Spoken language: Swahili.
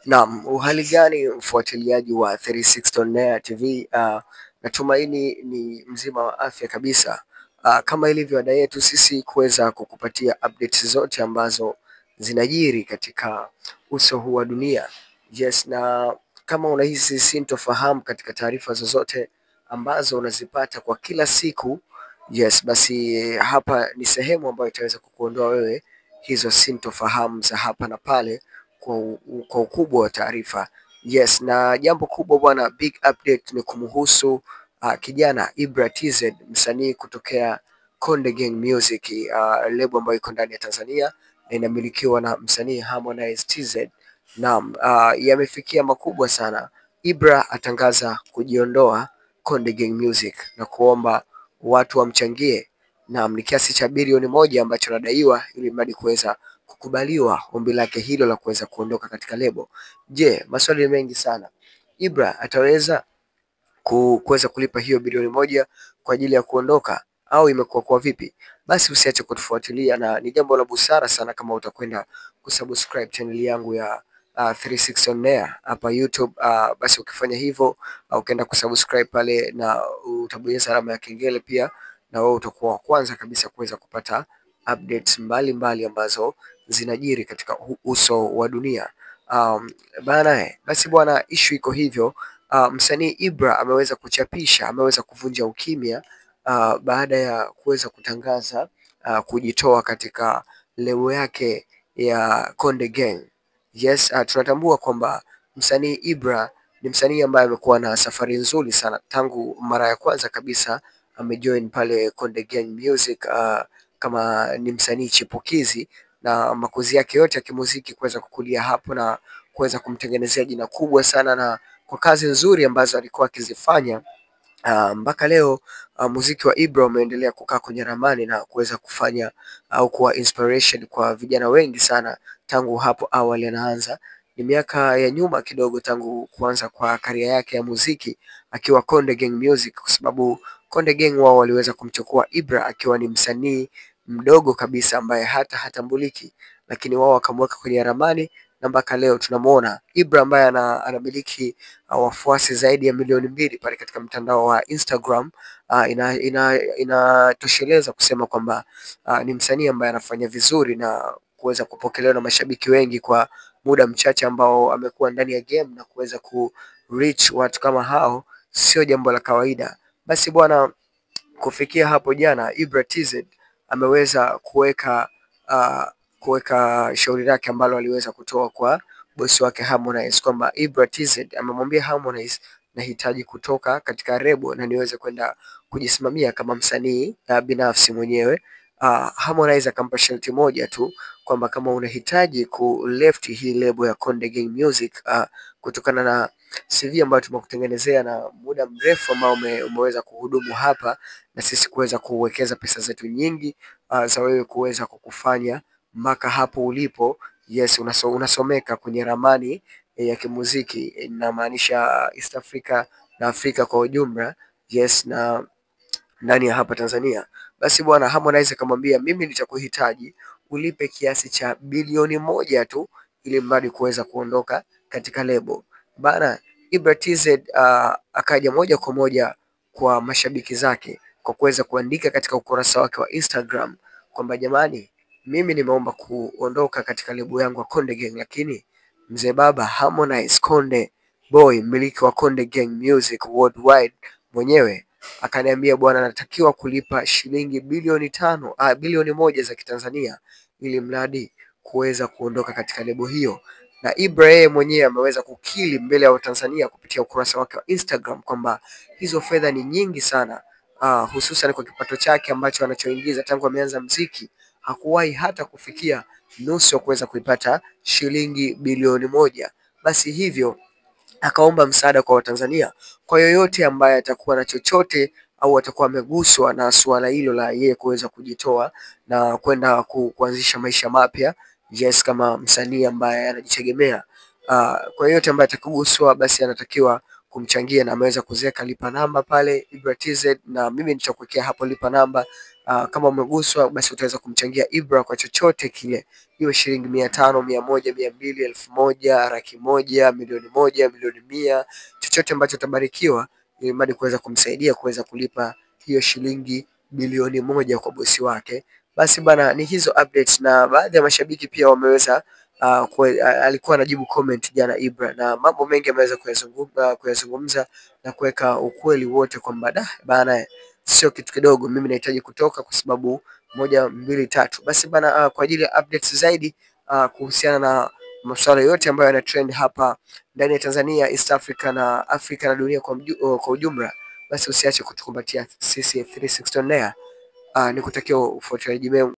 Naam, uhali gani mfuatiliaji wa 360 On Air TV? Natumaini ni mzima wa afya kabisa. Kama ilivyo ada yetu sisi kuweza kukupatia updates zote ambazo zinajiri katika uso huu wa dunia. Yes, na kama unahisi sintofahamu katika taarifa zozote ambazo unazipata kwa kila siku, yes, basi hapa ni sehemu ambayo itaweza kukuondoa wewe hizo sintofahamu za hapa na pale kwa ukubwa wa taarifa. Yes, na jambo kubwa bwana, big update ni kumhusu kijana Ibra TZ, msanii kutokea Konde Gang Music, lebo ambayo iko ndani ya Tanzania na inamilikiwa na msanii Harmonize TZ. Naam, yamefikia makubwa sana. Ibra atangaza kujiondoa Konde Gang Music na kuomba watu wamchangie. Naam, ni kiasi cha bilioni 1 ambacho anadaiwa ili mradi kuweza kukubaliwa ombi lake hilo la kuweza kuondoka katika lebo. Je, maswali ni mengi sana. Ibra ataweza kuweza kulipa hiyo bilioni 1 kwa ajili ya kuondoka au imekuwa kwa vipi? Basi usiache kutufuatilia na ni jambo la busara sana kama utakwenda kusubscribe channel yangu ya 360 On Air hapa YouTube. Basi ukifanya hivyo ukaenda kusubscribe pale na utabonyeza alama ya kengele pia, na wewe utakuwa wa kwanza kabisa kuweza kupata updates mbalimbali ambazo zinajiri katika uso wa dunia. Basi bwana, issue iko hivyo. Msanii Ibra ameweza kuchapisha, ameweza kuvunja ukimya baada ya kuweza kutangaza kujitoa katika lebo yake ya Konde Gang. Yes, tunatambua kwamba msanii Ibra ni msanii ambaye amekuwa na safari nzuri sana tangu mara ya kwanza kabisa amejoin pale Konde Gang Music kama ni msanii chipukizi, na makuzi yake yote ya kimuziki kuweza kukulia hapo na kuweza kumtengenezea jina kubwa sana, na kwa kazi nzuri ambazo alikuwa akizifanya mpaka leo muziki wa Ibra umeendelea kukaa kwenye ramani na kuweza kufanya au kuwa inspiration kwa vijana wengi sana tangu hapo awali anaanza. Ni miaka ya nyuma kidogo tangu kuanza kwa karia yake ya muziki akiwa Konde Gang Music, kwa sababu Konde Gang wao waliweza kumchukua Ibra akiwa ni msanii mdogo kabisa ambaye hata hatambuliki, lakini wao wakamweka kwenye ramani na mpaka leo tunamuona Ibra ambaye anamiliki wafuasi zaidi ya milioni 2 pale katika mtandao wa Instagram. Inatosheleza kusema kwamba ni msanii ambaye anafanya vizuri na kuweza kupokelewa na mashabiki wengi kwa muda mchache ambao amekuwa ndani ya game, na kuweza ku reach watu kama hao sio jambo la kawaida. Basi bwana, kufikia hapo jana Ibra TZ ameweza kuweka shauri lake ambalo aliweza kutoa kwa bosi wake Harmonize, kwamba Ibra TZ amemwambia Harmonize, nahitaji kutoka katika lebo na niweze kwenda kujisimamia kama msanii binafsi mwenyewe. Harmonize akampa sharti moja tu, kwamba kama unahitaji ku left hii lebo ya Konde Gang Music kutokana na CV ambayo tumekutengenezea na muda mrefu ambao umeweza kuhudumu hapa na sisi kuweza kuwekeza pesa zetu nyingi za wewe kuweza kukufanya mpaka hapo ulipo. Yes, unasomeka kwenye ramani ya kimuziki, inamaanisha East Africa na Afrika kwa ujumla. Yes, na ndani ya hapa Tanzania. Basi bwana, Harmonize akamwambia mimi nitakuhitaji ulipe kiasi cha bilioni 1 tu ili mradi kuweza kuondoka katika lebo bana. Ibra TZ akaja moja kwa moja kwa mashabiki zake kwa kuweza kuandika katika ukurasa wake wa Instagram kwamba jamani, mimi nimeomba kuondoka katika lebo yangu ya Konde Gang, lakini mzee baba Harmonize Konde Boy, mmiliki wa Konde Gang Music Worldwide mwenyewe akaniambia bwana, natakiwa kulipa shilingi bilioni 1 za Kitanzania ili mradi kuweza kuondoka katika lebo hiyo. Na Ibra yeye mwenyewe ameweza kukili mbele ya Watanzania kupitia ukurasa wake wa Instagram kwamba hizo fedha ni nyingi sana, hususan kwa kipato chake ambacho anachoingiza tangu ameanza mziki, hakuwahi hata kufikia nusu ya kuweza kuipata shilingi bilioni 1. Basi hivyo akaomba msaada kwa Watanzania, kwa yoyote ambaye atakuwa na chochote au atakuwa ameguswa na suala hilo la yeye kuweza kujitoa na kwenda kuanzisha maisha mapya, yes, kama msanii ambaye anajitegemea. Kwa yoyote ambaye atakuguswa, basi anatakiwa kumchangia na ameweza kuziweka lipa namba pale Ibra TZ, na mimi nitakuwekea hapo lipa namba. Kama umeguswa basi utaweza kumchangia Ibra kwa chochote kile, hiyo shilingi 500, 100, 200, 1000, laki moja, milioni moja, milioni 100, chochote ambacho utabarikiwa, ili mradi kuweza kumsaidia kuweza kulipa hiyo shilingi bilioni 1 kwa bosi wake. Basi bana, ni hizo updates, na baadhi ya mashabiki pia wameweza alikuwa anajibu comment jana Ibra, na mambo mengi ameweza kuyazungumza na kuweka ukweli wote kwamba bana, sio kitu kidogo, mimi nahitaji kutoka kwa sababu 1, 2, 3. Basi bana, kwa ajili ya updates zaidi kuhusiana na masuala yote ambayo yana trend hapa ndani ya Tanzania, East Africa na Afrika na dunia kwa ujumla, basi usiache kutukumbatia sisi 360 On Air. Nikutakia ufuatiliaji mema.